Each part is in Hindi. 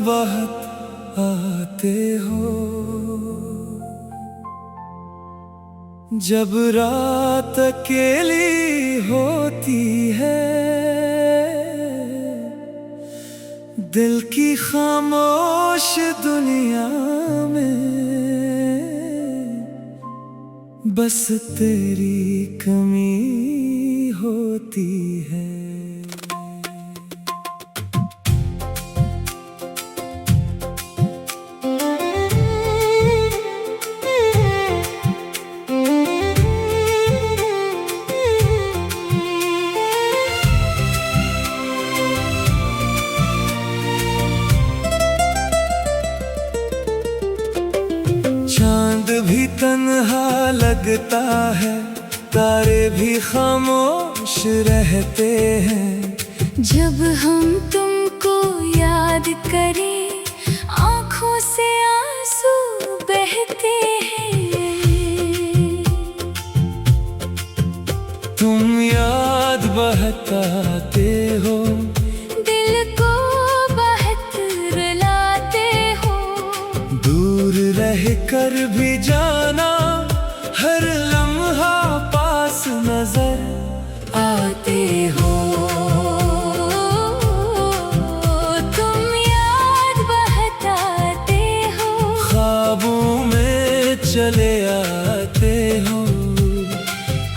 बहुत आते हो। जब रात अकेली होती है, दिल की खामोश दुनिया में बस तेरी कमी होती है। चांद भी तन्हा लगता है, तारे भी खामोश रहते हैं। जब हम तुमको याद करें, आँखों से आंसू बहते हैं। तुम याद बहकाते हो, दिल को बहुत रुलाते हो। दूर रह कर भी जाना, हर लम्हा पास नजर आते हो। तुम याद बहकाते हो, ख्वाबों में चले आते हो।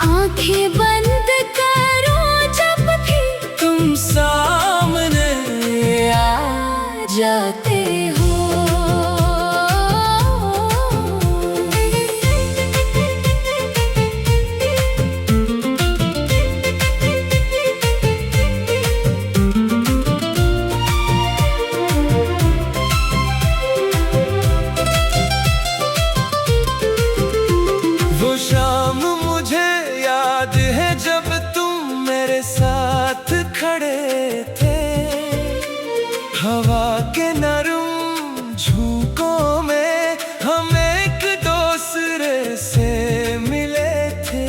आंखें बंद करो जब भी तुम सामने आ जाते हो। वो शाम मुझे याद है जब तुम मेरे साथ खड़े थे। हवा के नरम झोंकों में हम एक दूसरे से मिले थे।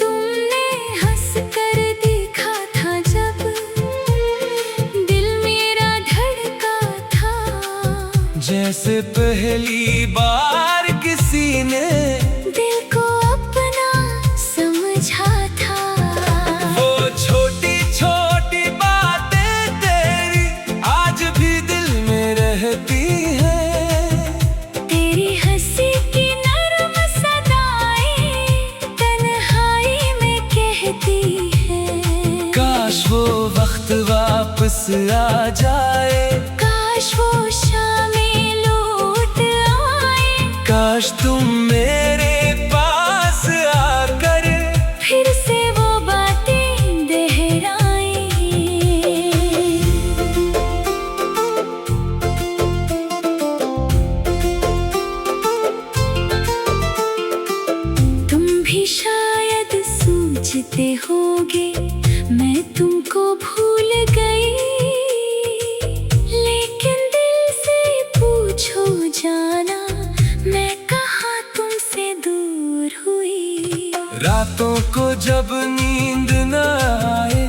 तुमने हंस कर देखा था जब दिल मेरा धड़का था। जैसे पहली बार किसी ने दिल को अपना समझा था। वो छोटी छोटी बातें तेरी आज भी दिल में रहती हैं। तेरी हंसी की नरम सदाएं तन्हाई में कहती है। काश वो वक्त वापस आ जाए, काश वो शामें लौट आए। काश तुम मेरे पास आकर फिर से वो बातें दोहराएं। तुम भी शायद सोचते होगे मैं तुमको भूल गई, लेकिन दिल से पूछो जाना मैं कहाँ तुमसे दूर हुई। रातों को जब नींद न आए,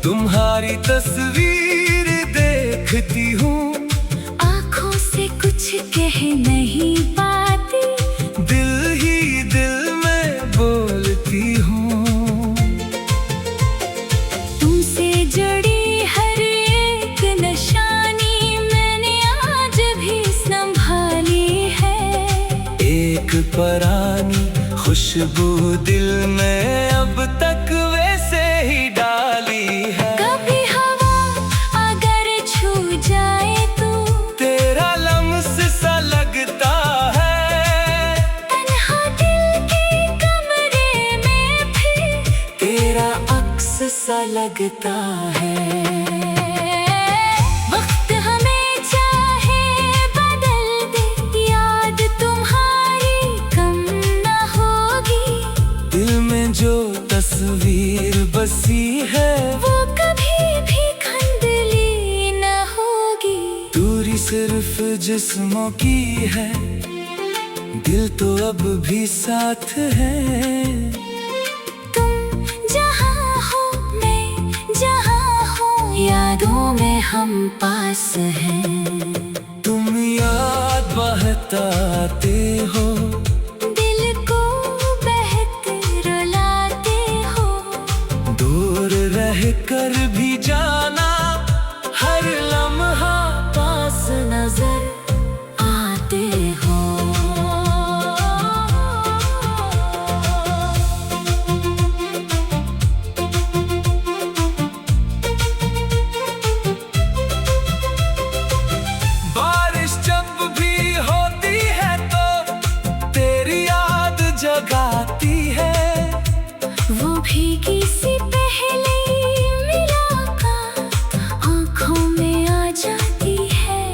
तुम्हारी तस्वीर देखती हूँ। आँखों से कुछ कह नहीं पाती, दिल ही दिल में बोलती हूँ। तुमसे जड़ी हर एक निशानी मैंने आज भी संभाली है। एक पुरानी खुशबू दिल में अब तक वैसे ही डाली है। कभी हवा अगर छू जाए तो तेरा लम्स सा लगता है, तन्हा दिल के कमरे में भी तेरा अक्स सा लगता है। वक्त हमें चाहे बदल दे, याद तुम्हारी कम न होगी। दिल में जो तस्वीर बसी है, वो कभी भी खंडली न होगी। दूरी सिर्फ जिस्मों की है, दिल तो अब भी साथ है। तुम जहाँ हो मैं जहाँ हूँ, यादों में हम पास हैं। तुम याद बहताते हो, दिल को बहक रुलाते हो। दूर रह कर भी जाना, हर लम्हा पास नजर आते हो। बारिश जब भी होती है तो तेरी याद जगाती है। वो भीगी सी पहली मुलाकात आँखों में आ जाती है।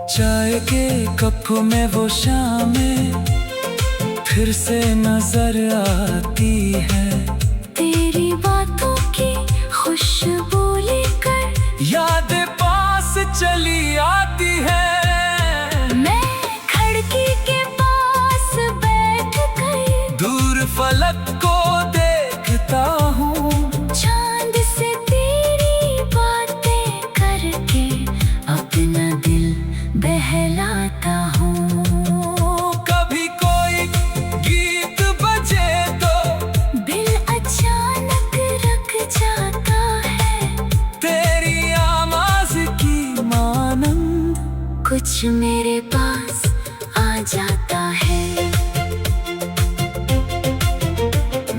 चाय के कप में वो शामें फिर से नजर आती है। तेरी बातों की खुशबू लेकर यादें पास चली आती है। मैं खिड़की के पास बैठ कर दूर फलक को देखता हूँ, चांद से तेरी बातें करके अपना दिल बहलाता हूँ। कभी कोई गीत बजे तो दिल अचानक रुक जाता है। तेरी आवाज की मानंद कुछ मेरे पास आ जाता है।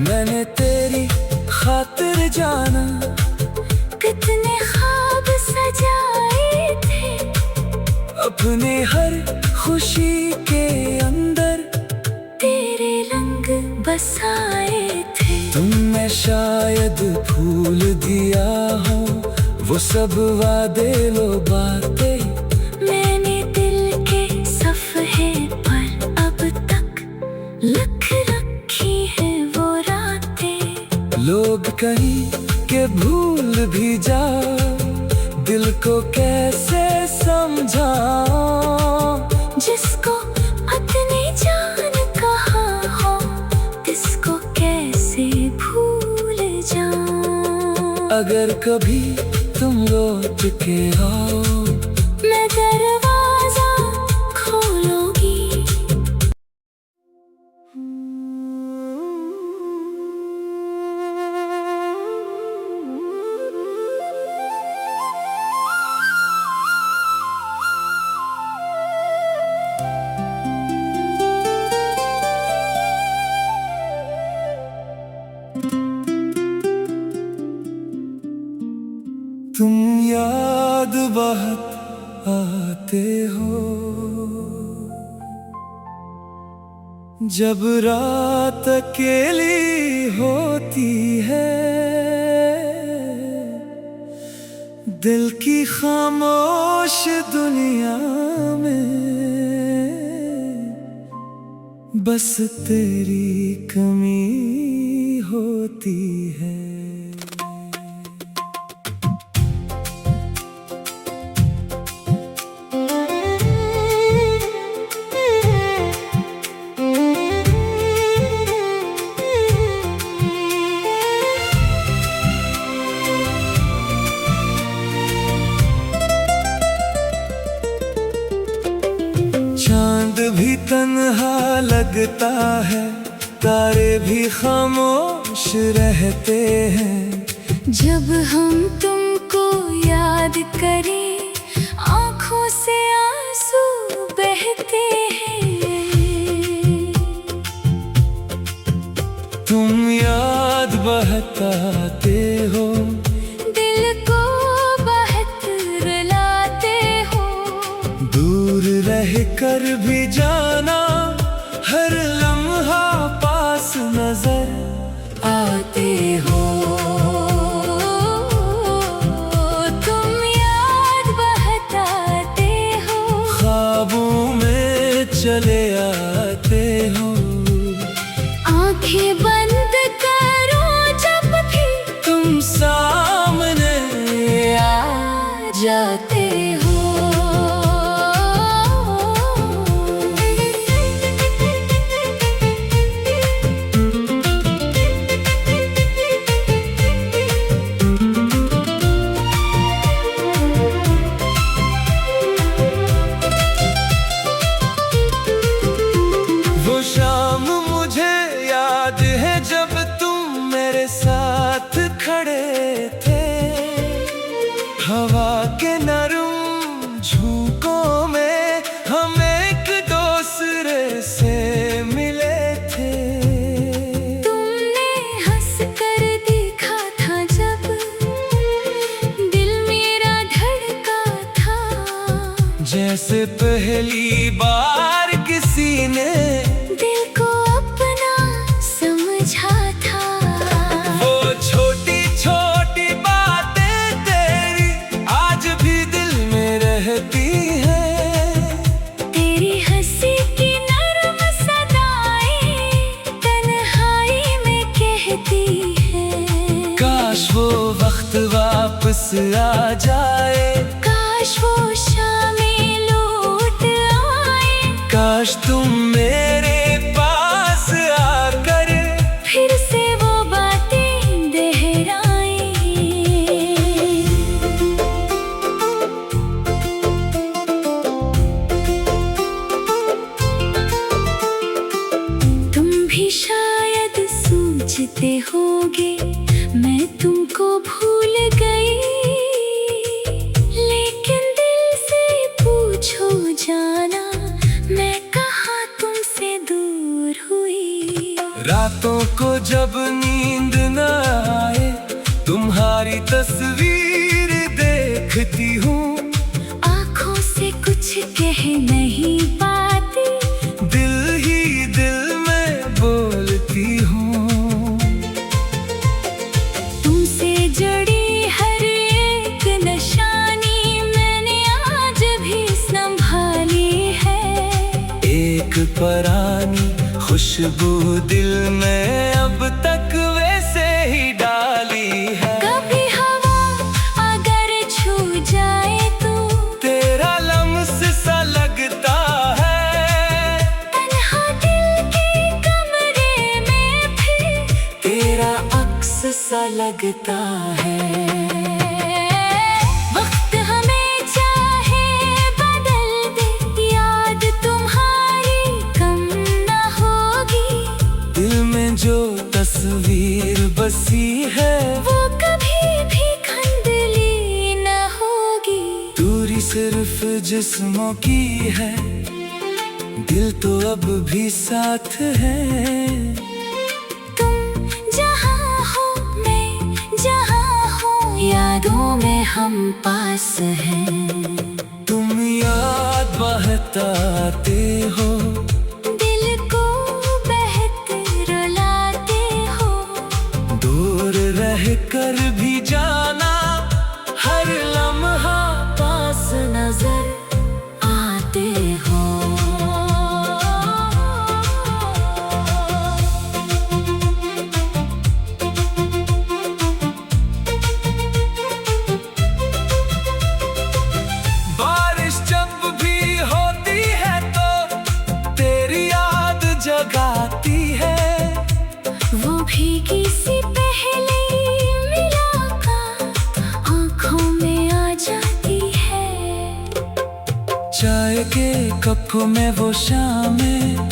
मैंने तेरी खातिर जाना, कितने ख्वाब सजाए थे। अपने हर खुशी के अंदर तेरे रंग बसाए थे। तुमने शायद भूल दिया हो वो सब वादे लो बातें। मैंने दिल के सफ़हे पर अब तक लिख रखी है वो रातें। लोग कहीं के भूल भी जाओ, दिल को कैसे समझाओ। जिसको अपनी जान कहा हो, किसको कैसे भूल जाऊं। अगर कभी तुम लौट के आओ, मैं दरवाजा खोलूंगी। तुम याद बहुत आते हो, जब रात अकेली होती है। दिल की खामोश दुनिया में बस तेरी कमी होती है। चांद भी तन्हा लगता है, तारे भी खामोश रहते हैं। जब हम तुमको याद करें, आँखों से आंसू बहते हैं। तुम याद बहताते हो, दिल को बहुत रुलाते हो। दूर रह कर भी जाना, हर लम्हा पास नजर आते हो। तुम याद बहताते हो, ख्वाबों में चले आते हो। आंखें बंद करो जब भी तुम सामने आ जाते हो। शाम मुझे याद है जब तुम मेरे साथ खड़े थे, हवा के नरम झोंकों में हम एक दूसरे से मिले थे। तुमने हंस कर देखा था जब दिल मेरा धड़का था, जैसे पहली बार किसी ने दिल को अपना समझा था। वो छोटी छोटी बातें तेरी आज भी दिल में रहती हैं। तेरी हंसी की नरम सदाएं तन्हाई में कहती है। काश वो वक्त वापस आ जाए, काश वो शामें लौट आए, काश तुम मेरे पास आकर फिर से वो बातें दोहराएं। तुम भी शायद सोचते होगे मैं तुमको भूल गई, लेकिन दिल से पूछो जाना मैं कहाँ तुमसे दूर हुई। रातों को जब नींद न आए तुम्हारी तस्वीर देखती हूँ, आँखों से कुछ कह नहीं पाती, दिल ही दिल में बोलती हूँ। तुमसे जुड़ी हर एक निशानी मैंने आज भी संभाली है। एक पुरानी खुशबू दिल में अब तक वैसे ही डाली है। कभी हवा अगर छू जाए तो तेरा लम्स सा लगता है, तन्हा दिल के कमरे में फिर तेरा अक्स सा लगता है। वक्त हमें चाहे बदल दे, याद तुम्हारी कम न होगी। दिल में जो तस्वीर बसी है वो कभी भी धुंधली न होगी। दूरी सिर्फ जिस्मों की है, दिल तो अब भी साथ है। तुम जहाँ हो मैं जहाँ हूँ, यादों में हम पास हैं। तुम याद बहताते हो, दिल को बहत रुलाते हो। दूर रह कर भी जाना हर लम्हा पास नजर आते हो। बारिश जब भी होती है तो तेरी याद जगाती है, वो भीगी सी पहली मुलाकात आँखों में आ जाती है। चाय के कप में वो शामें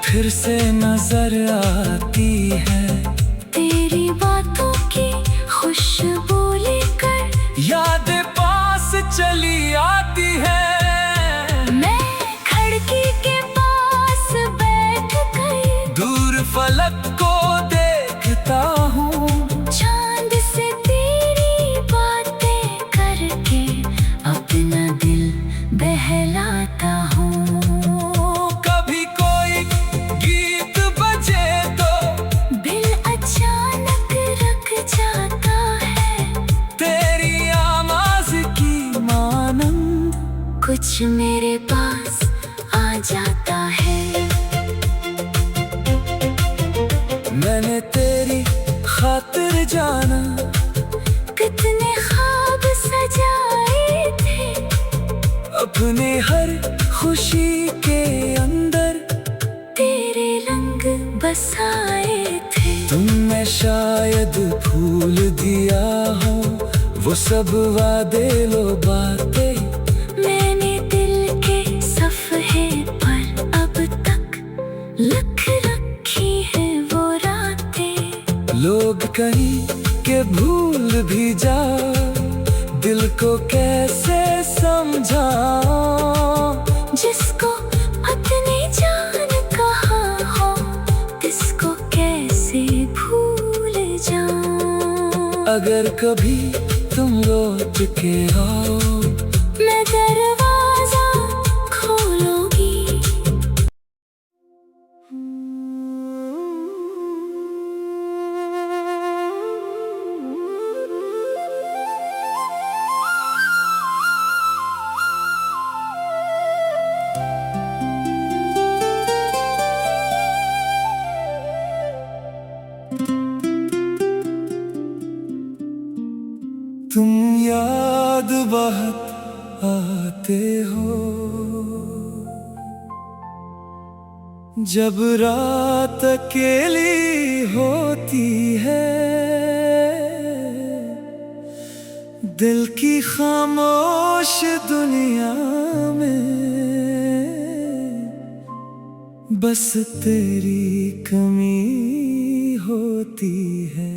फिर से नजर आती है। तेरी बातों की खुशबू लेकर यादें पास चली आती है। मैं खिड़की के पास बैठ कर दूर फलक को देखता हूँ, चांद से तेरी बातें करके अपना दिल बहलाता हूँ। कभी कोई गीत बजे तो दिल अचानक रख जाता है। तेरी आवाज की मानंद कुछ मेरे पास आ जाता है। मैंने तेरी खातिर जाना कितने ख्वाब सजाए थे, अपने हर खुशी के अंदर तेरे रंग बसाए थे। तुमने शायद भूल दिया हो वो सब वादे लो बातें, मैंने दिल के सफ़हे पर अब तक लख रखी है वो रातें। लोग कहीं के भूल भी जा, दिल को कैसे समझा। जिसको अपनी जान कहा हो, इसको कैसे भूल जाऊं। अगर कभी तुम लौट के आओ, मैं दरवाजा खोलूंगी। तुम याद बहुत आते हो, जब रात अकेली होती है। दिल की खामोश दुनिया में बस तेरी कमी होती है।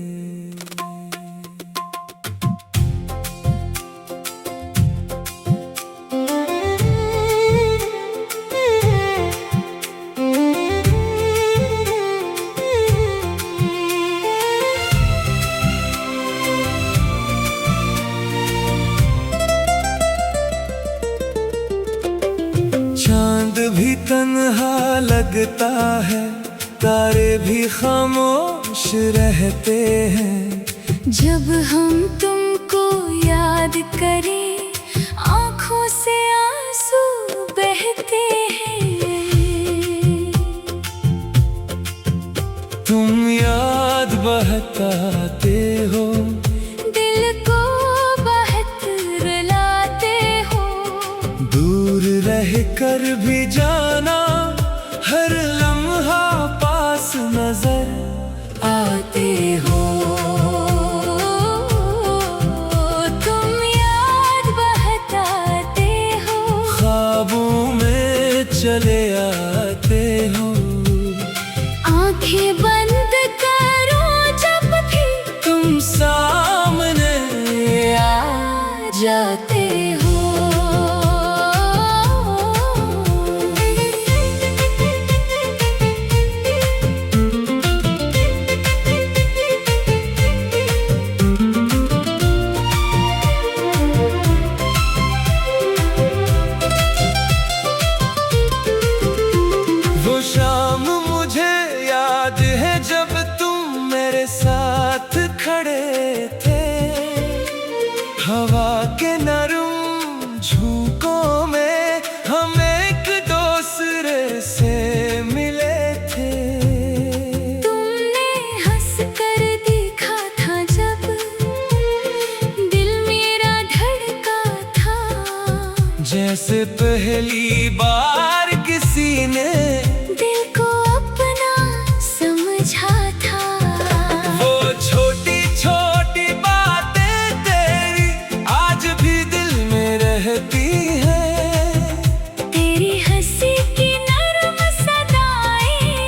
चांद भी तन्हा लगता है, तारे भी खामोश रहते हैं। जब हम तुमको याद करें, आँखों से आंसू बहते हैं। तुम याद बहकाते हो, दिल को बहुत रुलाते हो। दूर रह कर भी जाना, हर लम्हा पास नजर आते हो। तुम याद बहकाते हो, ख्वाबों में चले आते हो। आंखें बंद करो जब भी तुम सामने आ जाते हो। वो शाम मुझे याद है जब तुम मेरे साथ खड़े थे। हवा के नरम झोंकों में हम एक दूसरे से मिले थे। तुमने हंस कर देखा था जब दिल मेरा धड़का था। जैसे पहली बार किसी ने दिल को अपना समझा था। वो छोटी छोटी बातें तेरी आज भी दिल में रहती हैं। तेरी हंसी की नरम सदाएं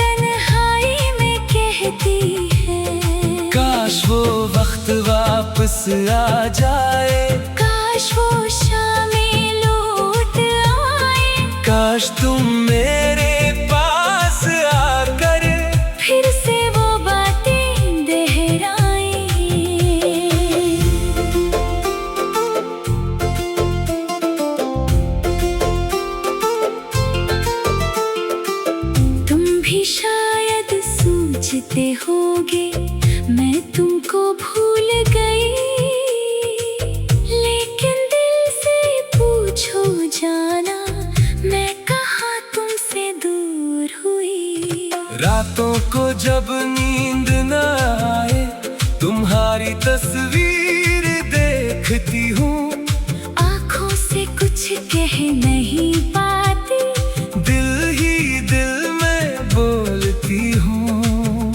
तन्हाई में कहती है। काश वो वक्त वापस आ जाए, काश वो शामें लौट आए। काश तुम मेरे पास आकर फिर से वो बातें दोहराएं। तुम भी शायद सोचते होगे मैं तुमको भूल गई, लेकिन दिल से पूछो जाना मैं कहाँ तुमसे दूर हुई। रातों को जब नींद न आए, तुम्हारी तस्वीर देखती हूँ। आँखों से कुछ कह नहीं पाती, दिल ही दिल में बोलती हूँ।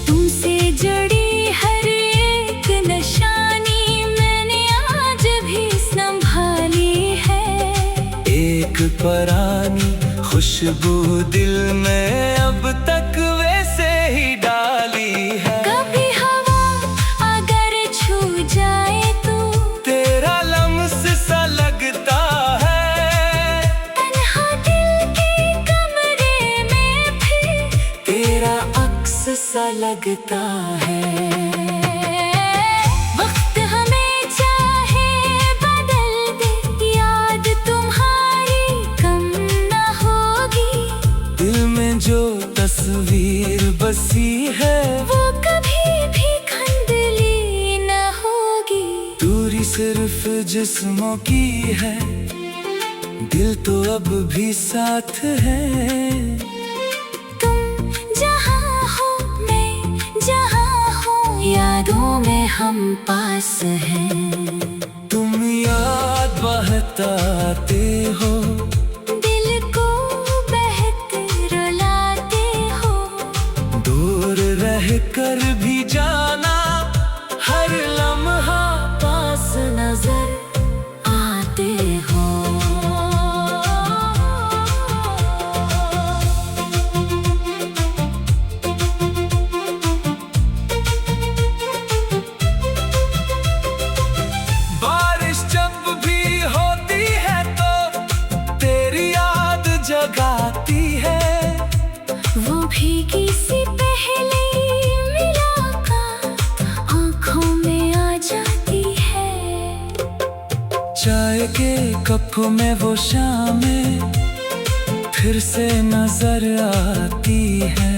तुमसे जुड़ी हर एक निशानी मैंने आज भी संभाली है। एक परानी खुश खुशबू दिल में अब तक वैसे ही डाली है। कभी हवा अगर छू जाए तो तेरा लम्स सा लगता है, तन्हा दिल के कमरे में भी तेरा अक्स सा लगता है। वक्त हमें चाहे बदल दे, याद तुम्हारी कम न होगी। दिल में जो तस्वीर बसी है वो कभी भी खंडली न होगी। दूरी सिर्फ जिस्मों की है, दिल तो अब भी साथ है। तुम जहाँ हो मैं जहाँ हूँ, यादों में हम पास हैं। तुम याद बहताते हो, दिल को बहते रुलाते हो। दूर रह कर भी जाना, हर लम्हा पास नजर आते हो। बारिश जब भी होती है तो तेरी याद जगाती है। वो भीगी सी पहली मुलाकात आँखों में आ जाती है। चाय के कप में वो शामें फिर से नजर आती है।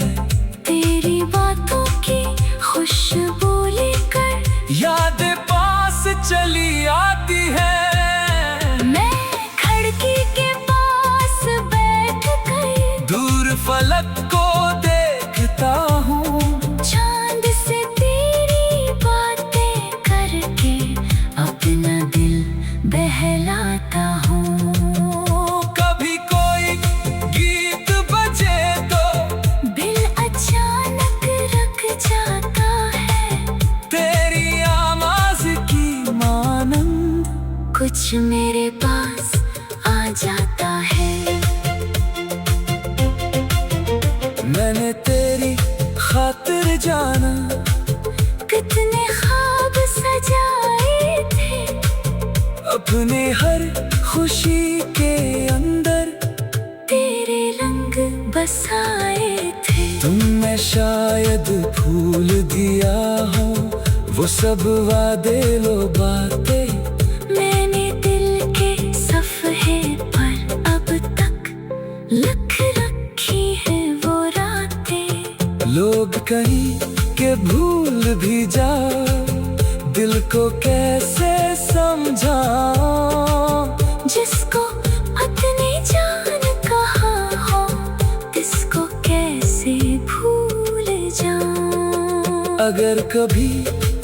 तेरी बातों की खुशबू लेकर यादें पास चली आती है। मैं खिड़की के पास बैठ कर दूर फलक को देखता हूँ, चांद से तेरी बातें करके अपना दिल बहलाता हूँ। कभी कोई गीत बजे तो दिल अचानक रुक जाता है। तेरी आवाज की मानंद कुछ मेरे पास आ जाता है। मैंने तेरी खातिर जाना, कितने ख्वाब सजाए थे। अपने हर खुशी के अंदर तेरे रंग बसाए थे। तुमने शायद भूल दिया हो वो सब वादे लो बातें। मैंने दिल के सफ़हे पर अब तक लिख रखी है वो रातें। लोग कहीं के भूल भी जाओ, दिल को कैसे समझाओ। जिसको अपनी जान कहा हो, किसको कैसे भूल जाऊं। अगर कभी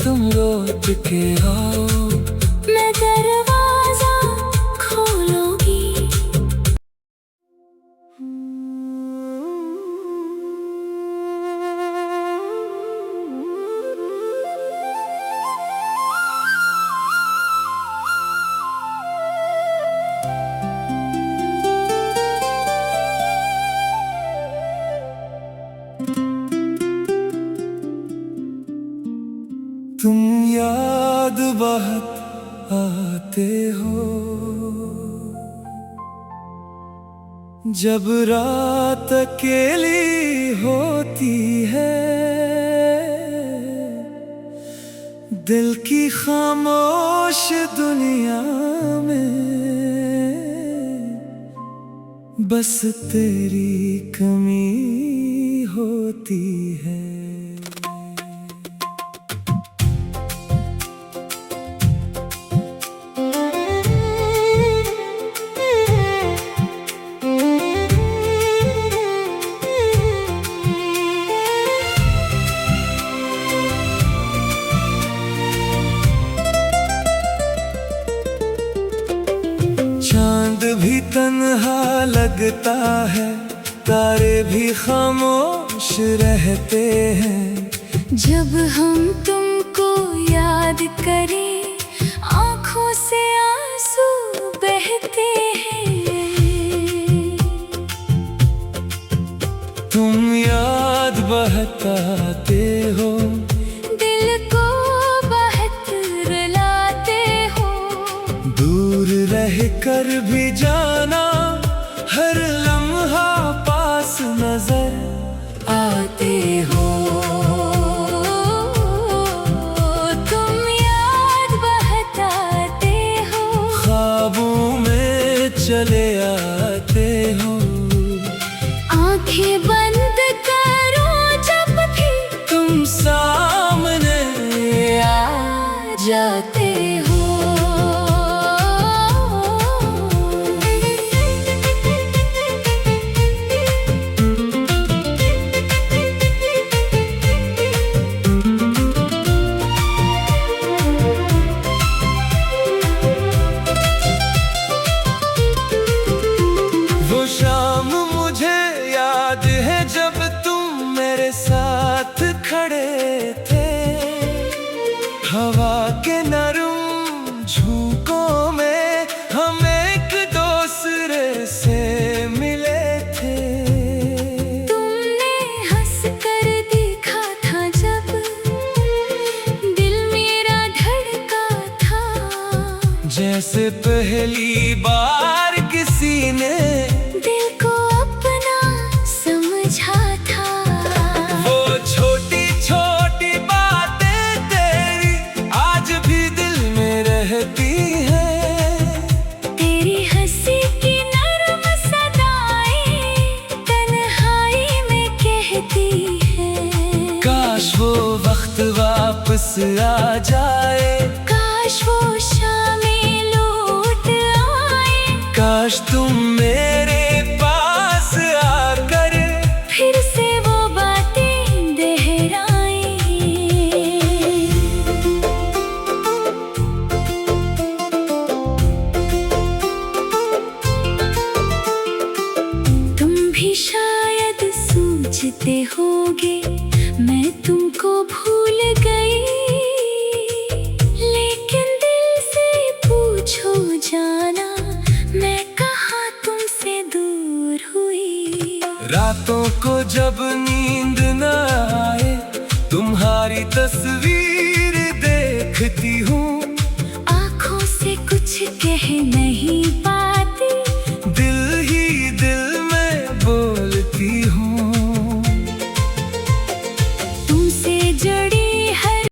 तुम लौट के आओ, मैं दरवाजा खोलूंगी। तुम याद बहुत आते हो, जब रात अकेली होती है। दिल की खामोश दुनिया में बस तेरी कमी होती है। चांद भी तन्हा लगता है, तारे भी खामोश रहते हैं। जब हम तुमको याद करें, आँखों से आंसू बहते हैं। तुम याद बहकाते हो, दिल को बहुत रुलाते हो। दूर रह कर भी जाना, हर लम्हा पास नजर आते हो। तुम याद बहकाते हो, ख्वाबों में चले आते हो। आंखें बंद करो जब भी तुम सामने आ जाते हो। वो शाम मुझे याद है जब तुम मेरे साथ खड़े थे, हवा के नरम झोंकों में हम एक दूसरे से मिले थे। तुमने हंस कर देखा था जब दिल मेरा धड़का था, जैसे पहली बार किसी ने दिल को अपना समझा था। वो छोटी छोटी बातें तेरी आज भी दिल में रहती हैं। तेरी हंसी की नरम सदाएं तन्हाई में कहती है। काश वो वक्त वापस आ जाए, काश वो शामें लौट आए, काश तुम मेरे पास आकर फिर से वो बातें दोहराएं। तुम भी शायद सोचते होगे मैं तुमको भूल गई, लेकिन दिल से पूछो जाना मैं कहाँ तुमसे दूर हुई। रातों को जब नींद न आए, तुम्हारी तस्वीर देखती हूँ। आँखों से कुछ कह नहीं पाती,